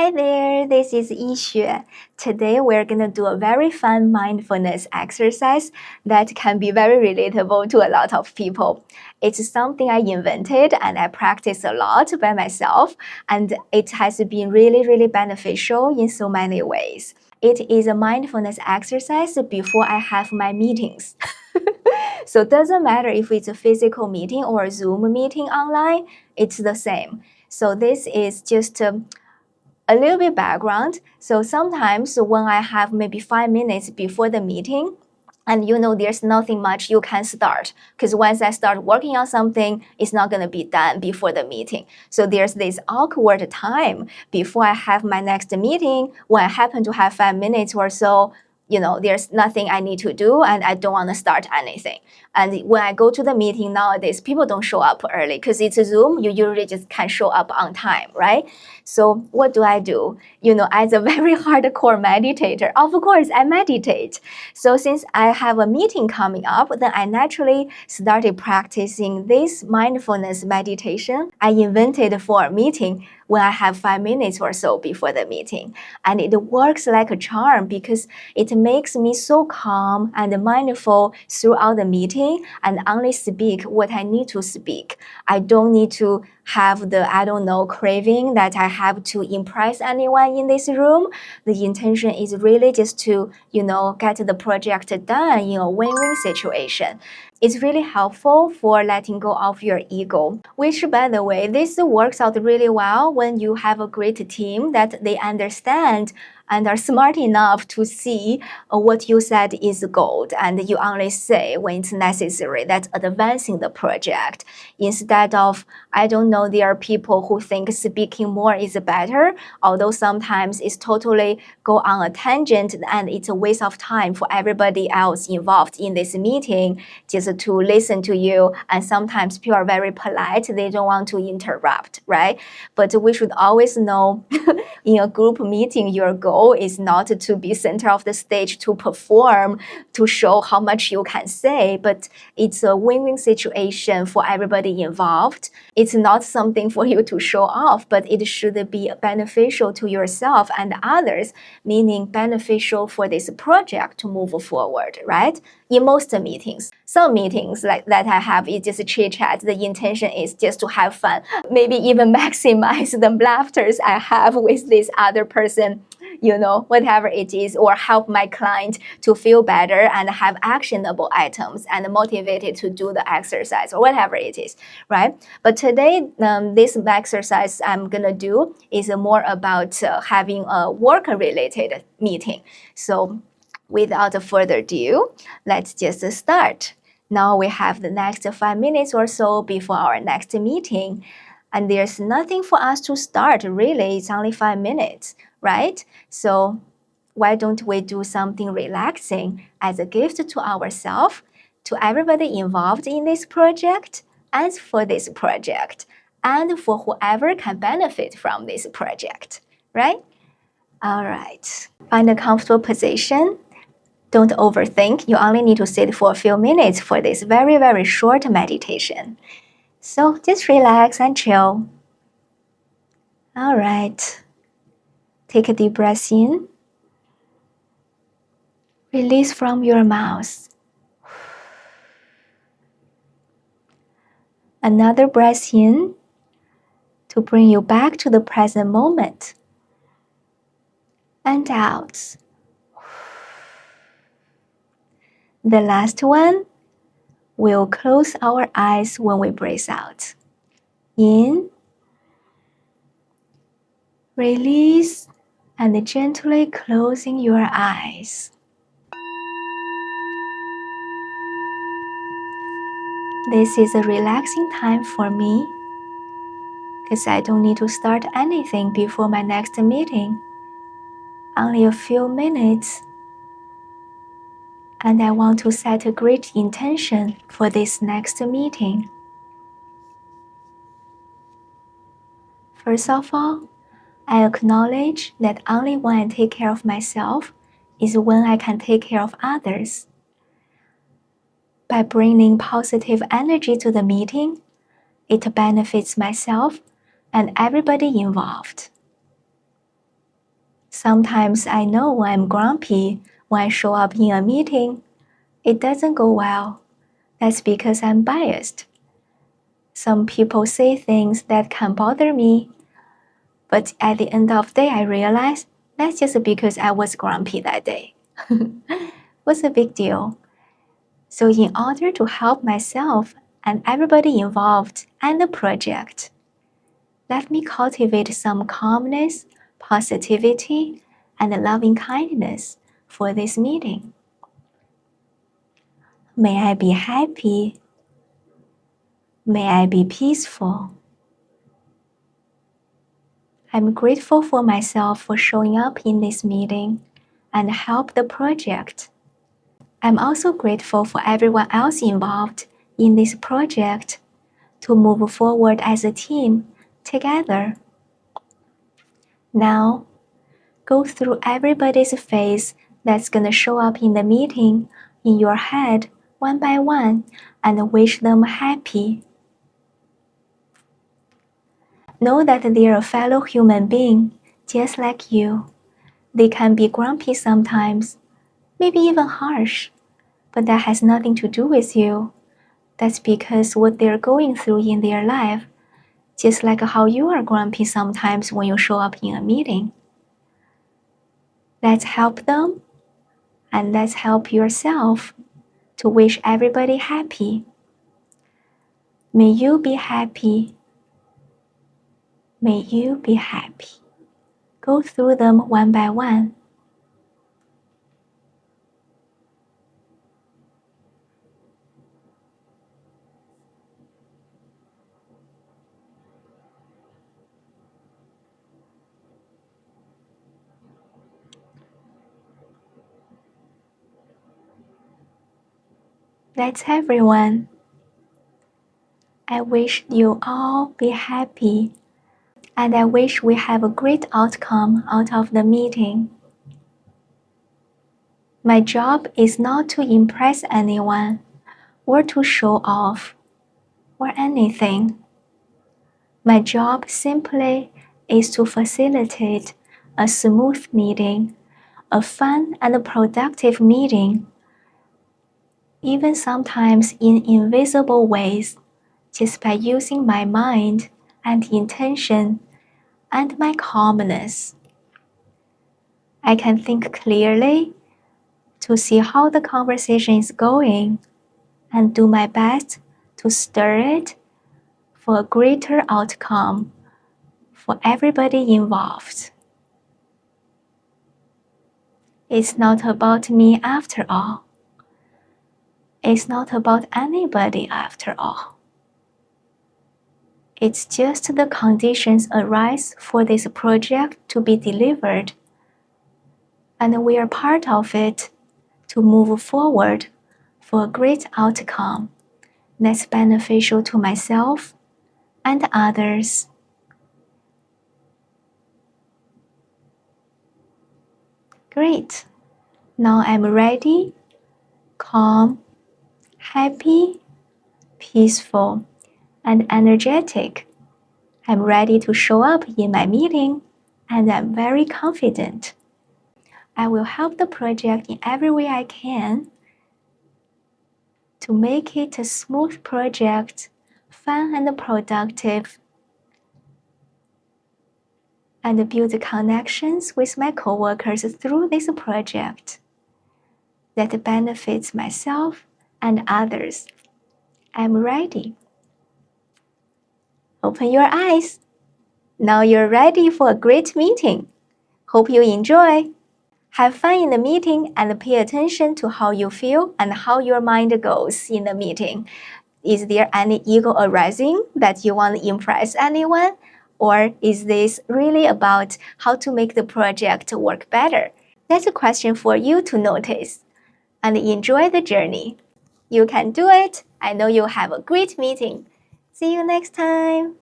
Hi there, this is Yixue. Today we're going to do a very fun mindfulness exercise that can be very relatable to a lot of people. It's something I invented and I practice a lot by myself, and it has been really beneficial in so many ways. It is a mindfulness exercise before I have my meetings. So it doesn't matter if it's a physical meeting or a Zoom meeting online, it's the same. So this is just a little bit background. So sometimes when I have maybe 5 minutes before the meeting, and there's nothing much you can start because once I start working on something, it's not going to be done before the meeting. So there's this awkward time before I have my next meeting when I happen to have 5 minutes or so. There's nothing I need to do and I don't want to start anything. And when I go to the meeting nowadays, people don't show up early because it's a Zoom. You usually just can't show up on time, right? So what do? As a very hardcore meditator, of course, I meditate. So since I have a meeting coming up, then I naturally started practicing this mindfulness meditation I invented for a meeting when I have 5 minutes or so before the meeting. And it works like a charm because it makes me so calm and mindful throughout the meeting and only speak what I need to speak. I don't need to have the, craving that I have to impress anyone in this room. The intention is really just to, get the project done in a win-win situation. It's really helpful for letting go of your ego, which, by the way, this works out really well when you have a great team that they understand and are smart enough to see what you said is gold and you only say when it's necessary. That's advancing the project. Instead of, there are people who think speaking more is better, although sometimes it's totally go on a tangent and it's a waste of time for everybody else involved in this meeting just to listen to you. And sometimes people are very polite. They don't want to interrupt, right? But we should always know in a group meeting, your goal is not to be center of the stage to perform, to show how much you can say, but it's a win-win situation for everybody involved. It's not something for you to show off, but it should be beneficial to yourself and others, meaning beneficial for this project to move forward, right? In most meetings, some meetings like that I have is just chit chat. The intention is just to have fun, maybe even maximize the laughters I have with this other person, whatever it is, or help my client to feel better and have actionable items and motivated to do the exercise or whatever it is, right? But today, this exercise I'm gonna do is more about having a work-related meeting. So without further ado, let's just start. Now we have the next 5 minutes or so before our next meeting. And there's nothing for us to start, really. It's only 5 minutes, right? So why don't we do something relaxing as a gift to ourselves, to everybody involved in this project, and for this project, and for whoever can benefit from this project, right? All right. Find a comfortable position. Don't overthink. You only need to sit for a few minutes for this very short meditation. So just relax and chill. All right. Take a deep breath in. Release from your mouth. Another breath in to bring you back to the present moment. And out. The last one, we'll close our eyes when we breathe out. In. Release and gently closing your eyes. This is a relaxing time for me because I don't need to start anything before my next meeting. Only a few minutes. And I want to set a great intention for this next meeting. First of all, I acknowledge that only when I take care of myself is when I can take care of others. By bringing positive energy to the meeting, it benefits myself and everybody involved. Sometimes I know I'm grumpy when I show up in a meeting. It doesn't go well. That's because I'm biased. Some people say things that can bother me, but at the end of the day, I realize that's just because I was grumpy that day. What's the big deal? So in order to help myself and everybody involved and the project, let me cultivate some calmness, positivity, and loving kindness for this meeting. May I be happy. May I be peaceful. I'm grateful for myself for showing up in this meeting and help the project. I'm also grateful for everyone else involved in this project to move forward as a team together. Now, go through everybody's face that's going to show up in the meeting in your head one by one and wish them happy. Know that they're a fellow human being just like you. They can be grumpy sometimes, maybe even harsh, but that has nothing to do with you. That's because what they're going through in their life, just like how you are grumpy sometimes when you show up in a meeting. Let's help them and let's help yourself to wish everybody happy. May you be happy. May you be happy. Go through them one by one. That's everyone. I wish you all be happy, and I wish we have a great outcome out of the meeting. My job is not to impress anyone or to show off or anything. My job simply is to facilitate a smooth meeting, a fun and productive meeting, even sometimes in invisible ways, just by using my mind and intention and my calmness. I can think clearly to see how the conversation is going and do my best to stir it for a greater outcome for everybody involved. It's not about me after all. It's not about anybody after all. It's just the conditions arise for this project to be delivered, and we are part of it to move forward for a great outcome that's beneficial to myself and others. Great. Now I'm ready, calm, happy, peaceful, and energetic. I'm ready to show up in my meeting, and I'm very confident. I will help the project in every way I can to make it a smooth project, fun and productive, and build connections with my coworkers through this project that benefits myself and others. I'm ready. Open your eyes. Now you're ready for a great meeting. Hope you enjoy. Have fun in the meeting and pay attention to how you feel and how your mind goes in the meeting. Is there any ego arising that you want to impress anyone? Or is this really about how to make the project work better? That's a question for you to notice and enjoy the journey. You can do it. I know you'll have a great meeting. See you next time.